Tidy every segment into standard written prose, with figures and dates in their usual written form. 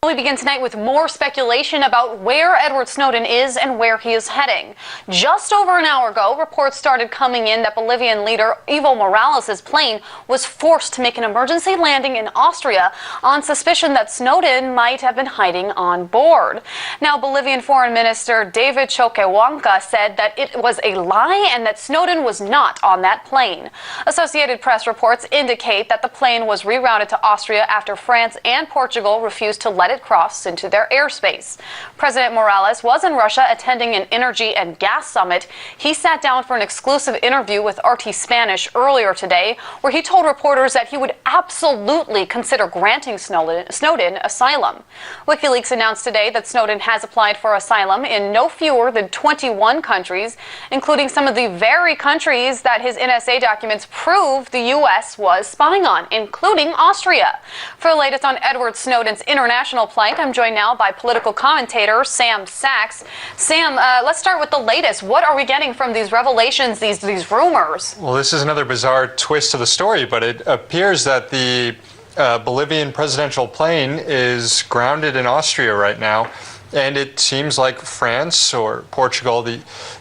We begin tonight with more speculation about where Edward Snowden is and where he is heading. Just over an hour ago, reports started coming in that Bolivian leader Evo Morales' plane was forced to make an emergency landing in Austria on suspicion that Snowden might have been hiding on board. Now, Bolivian Foreign Minister David Choquehuanca said that it was a lie and that Snowden was not on that plane. Associated Press reports indicate that the plane was rerouted to Austria after France and Portugal refused to let it cross into their airspace. President Morales was in Russia attending an energy and gas summit. He sat down for an exclusive interview with RT Spanish earlier today, where he told reporters that he would absolutely consider granting Snowden asylum. WikiLeaks announced today that Snowden has applied for asylum in no fewer than 21 countries, including some of the very countries that his NSA documents prove the U.S. was spying on, including Austria. For the latest on Edward Snowden's international plight, I'm joined now by political commentator Sam Sachs. Sam, let's start with the latest. What are we getting from these revelations, these rumors? Well, this is another bizarre twist to the story, but it appears that the Bolivian presidential plane is grounded in Austria right now. And it seems like France or Portugal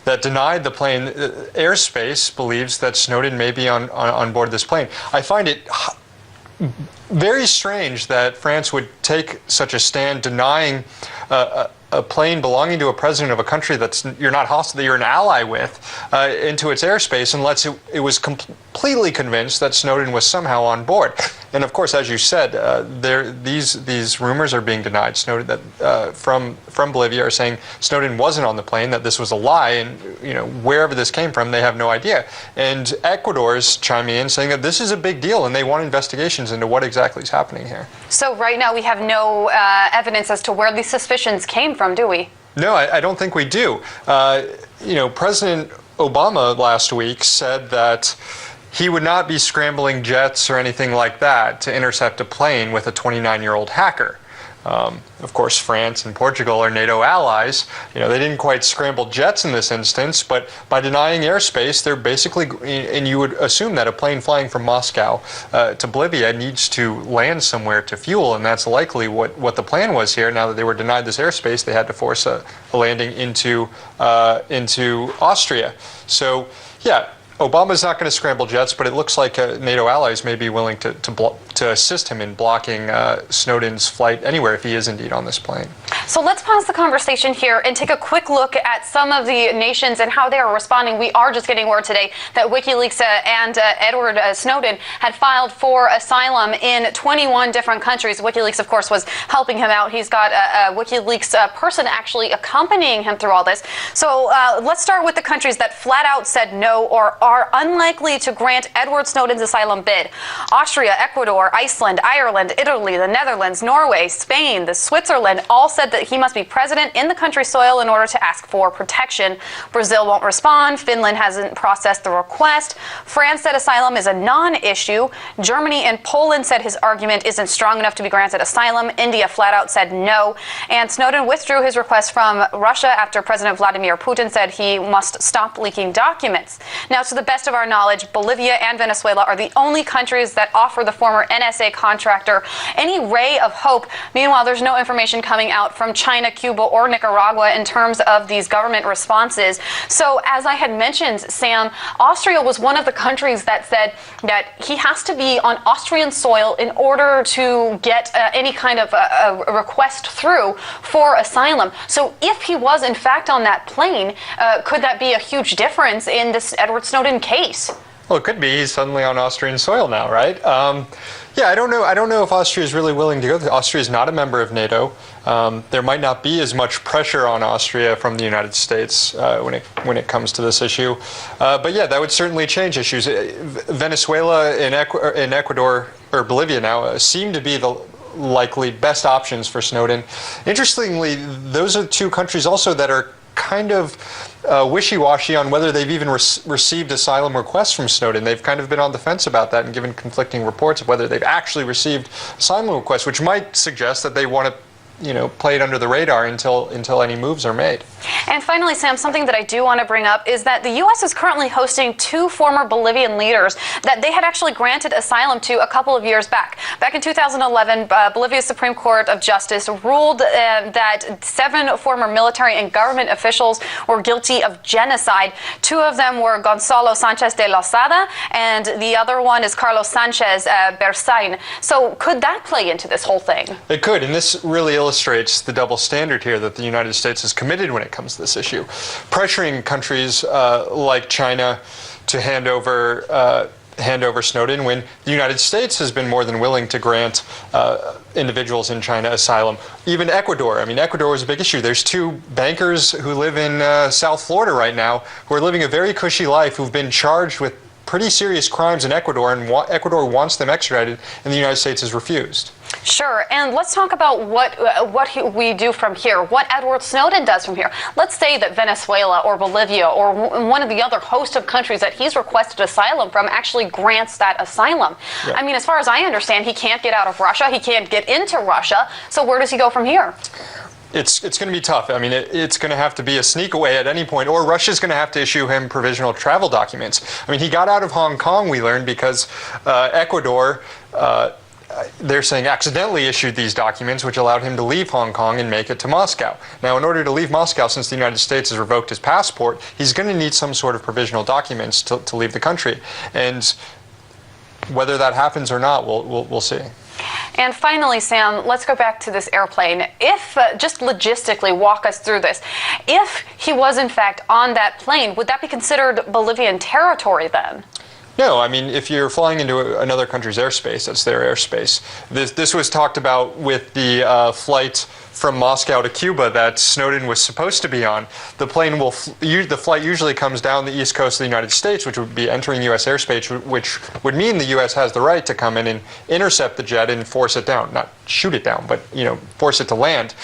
that denied the plane airspace believes that Snowden may be on board this plane. I find it very strange that France would take such a stand denying a plane belonging to a president of a country you're not hostile, that you're an ally with, into its airspace unless it was completely convinced that Snowden was somehow on board. And of course, as you said, these rumors are being denied. Snowden from Bolivia are saying Snowden wasn't on the plane, that this was a lie, and wherever this came from, they have no idea. And Ecuador's chiming in saying that this is a big deal, and they want investigations into what exactly is happening here. So right now we have no evidence as to where these suspicions came from, do we? No, I don't think we do. President Obama last week said that he would not be scrambling jets or anything like that to intercept a plane with a 29-year-old hacker. Of course, France and Portugal are NATO allies. They didn't quite scramble jets in this instance, but by denying airspace, they're basically, and you would assume that a plane flying from Moscow to Bolivia needs to land somewhere to fuel, and that's likely what the plan was here. Now that they were denied this airspace, they had to force a landing into Austria. So, yeah. Obama's not going to scramble jets, but it looks like NATO allies may be willing to assist him in blocking Snowden's flight anywhere if he is indeed on this plane. So let's pause the conversation here and take a quick look at some of the nations and how they are responding. We are just getting word today that WikiLeaks and Edward Snowden had filed for asylum in 21 different countries. WikiLeaks, of course, was helping him out. He's got a WikiLeaks person actually accompanying him through all this. So let's start with the countries that flat out said no or are unlikely to grant Edward Snowden's asylum bid. Austria, Ecuador, Iceland, Ireland, Italy, the Netherlands, Norway, Spain, Switzerland all said that he must be president in the country's soil in order to ask for protection. Brazil won't respond. Finland hasn't processed the request. France said asylum is a non-issue. Germany and Poland said his argument isn't strong enough to be granted asylum. India flat out said no. And Snowden withdrew his request from Russia after President Vladimir Putin said he must stop leaking documents. Now, to the best of our knowledge, Bolivia and Venezuela are the only countries that offer the former NSA contractor any ray of hope. Meanwhile, there's no information coming out from China, Cuba, or Nicaragua in terms of these government responses. So, as I had mentioned, Sam, Austria was one of the countries that said that he has to be on Austrian soil in order to get any kind of a request through for asylum. So, if he was in fact on that plane, could that be a huge difference in this Edward Snowden case? Well, it could be. He's suddenly on Austrian soil now, right? Yeah, I don't know if Austria is really willing to go. Austria is not a member of NATO. There might not be as much pressure on Austria from the United States when it comes to this issue. But yeah, that would certainly change issues. Venezuela and Ecuador or Bolivia now seem to be the likely best options for Snowden. Interestingly, those are two countries also that are kind of wishy-washy on whether they've even received asylum requests from Snowden. They've kind of been on the fence about that and given conflicting reports of whether they've actually received asylum requests, which might suggest that they want to played under the radar until any moves are made. And finally, Sam, something that I do want to bring up is that the U.S. is currently hosting two former Bolivian leaders that they had actually granted asylum to a couple of years back. Back in 2011, Bolivia's Supreme Court of Justice ruled that 7 former military and government officials were guilty of genocide. 2 of them were Gonzalo Sanchez de Lozada, and the other one is Carlos Sanchez Berzain. So could that play into this whole thing? It could, and this really illustrates the double standard here that the United States has committed when it comes to this issue, pressuring countries like China to hand over Snowden when the United States has been more than willing to grant individuals in China asylum. Even Ecuador. I mean, Ecuador was a big issue. There's 2 bankers who live in South Florida right now who are living a very cushy life, who've been charged with pretty serious crimes in Ecuador, and Ecuador wants them extradited, and the United States has refused. Sure, and let's talk about what we do from here, what Edward Snowden does from here. Let's say that Venezuela or Bolivia or one of the other host of countries that he's requested asylum from actually grants that asylum. Yeah. I mean, as far as I understand, he can't get out of Russia, he can't get into Russia, so where does he go from here? It's going to be tough. I mean, it's going to have to be a sneak away at any point, or Russia's going to have to issue him provisional travel documents. I mean, he got out of Hong Kong, we learned, because Ecuador, they're saying, accidentally issued these documents, which allowed him to leave Hong Kong and make it to Moscow. Now, in order to leave Moscow, since the United States has revoked his passport, he's going to need some sort of provisional documents to leave the country. And whether that happens or not, we'll see. And finally, Sam, let's go back to this airplane. If, just logistically, walk us through this. If he was, in fact, on that plane, would that be considered Bolivian territory then? No, I mean, if you're flying into another country's airspace, that's their airspace. This was talked about with the flight from Moscow to Cuba that Snowden was supposed to be on. The plane the flight usually comes down the east coast of the United States, which would be entering U.S. airspace, which would mean the U.S. has the right to come in and intercept the jet and force it down. Not shoot it down, but force it to land.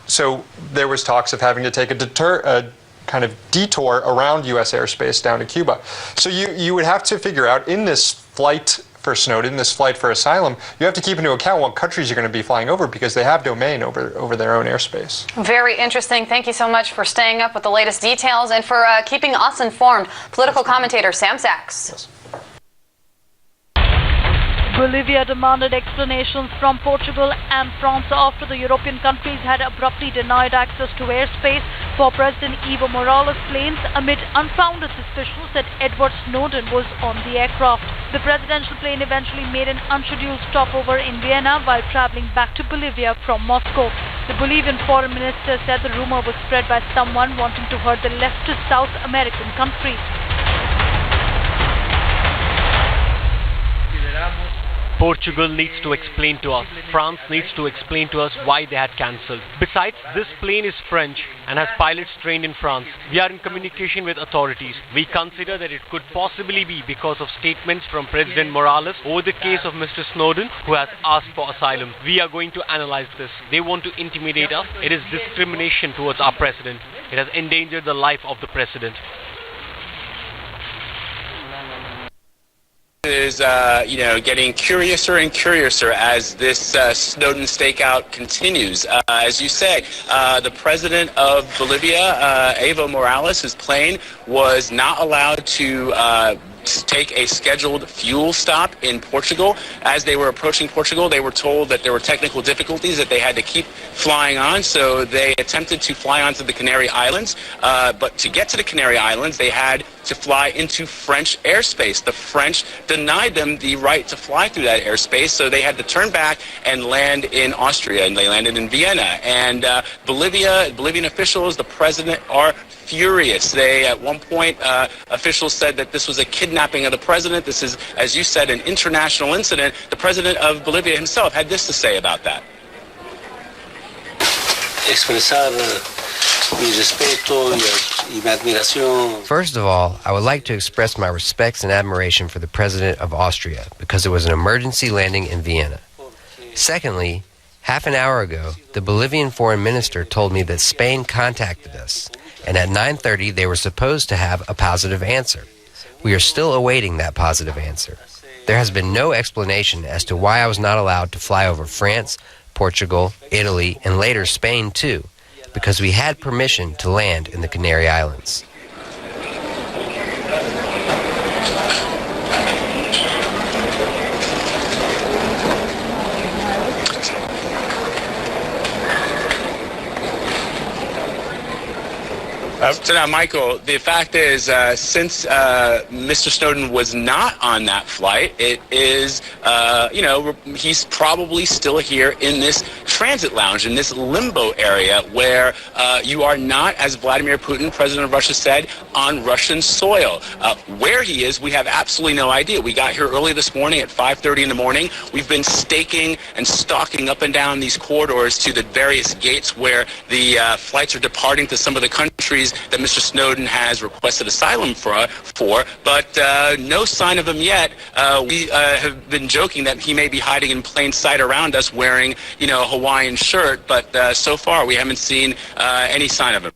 So there was talks of having to take a kind of detour around U.S. airspace down to Cuba. So you would have to figure out, in this flight for Snowden, this flight for asylum, you have to keep into account what countries you're going to be flying over, because they have domain over their own airspace. Very interesting. Thank you so much for staying up with the latest details and for keeping us informed. Political commentator Sam Sachs. Yes. Bolivia demanded explanations from Portugal and France after the European countries had abruptly denied access to airspace for President Evo Morales' planes amid unfounded suspicions that Edward Snowden was on the aircraft. The presidential plane eventually made an unscheduled stopover in Vienna while traveling back to Bolivia from Moscow. The Bolivian foreign minister said the rumor was spread by someone wanting to hurt the leftist South American country. Portugal needs to explain to us, France needs to explain to us why they had cancelled. Besides, this plane is French and has pilots trained in France. We are in communication with authorities. We consider that it could possibly be because of statements from President Morales over the case of Mr. Snowden, who has asked for asylum. We are going to analyze this. They want to intimidate us. It is discrimination towards our president. It has endangered the life of the president. Is getting curiouser and curiouser as this Snowden stakeout continues. As you say, the president of Bolivia, Evo Morales, his plane was not allowed to take a scheduled fuel stop in Portugal. As they were approaching Portugal, they were told that there were technical difficulties, that they had to keep flying on, so they attempted to fly onto the Canary Islands, but to get to the Canary Islands, they had to fly into French airspace. The French denied them the right to fly through that airspace, so they had to turn back and land in Austria, and they landed in Vienna. And Bolivian officials, the president, are furious. They, at one point, officials said that this was a kidnapping of the president. This is, as you said, an international incident. The president of Bolivia himself had this to say about that. First of all, I would like to express my respects and admiration for the president of Austria, because it was an emergency landing in Vienna. Secondly, half an hour ago, the Bolivian foreign minister told me that Spain contacted us, and at 9:30 they were supposed to have a positive answer. We are still awaiting that positive answer. There has been no explanation as to why I was not allowed to fly over France, Portugal, Italy, and later Spain too, because we had permission to land in the Canary Islands. So now, Michael, the fact is, since Mr. Snowden was not on that flight, it is, he's probably still here in this transit lounge, in this limbo area where you are not, as Vladimir Putin, president of Russia, said, on Russian soil. Where he is, we have absolutely no idea. We got here early this morning at 5:30 in the morning. We've been staking and stalking up and down these corridors to the various gates where the flights are departing to some of the countries that Mr. Snowden has requested asylum for, but no sign of him yet. We have been joking that he may be hiding in plain sight around us wearing, a Hawaiian shirt, but so far we haven't seen any sign of him.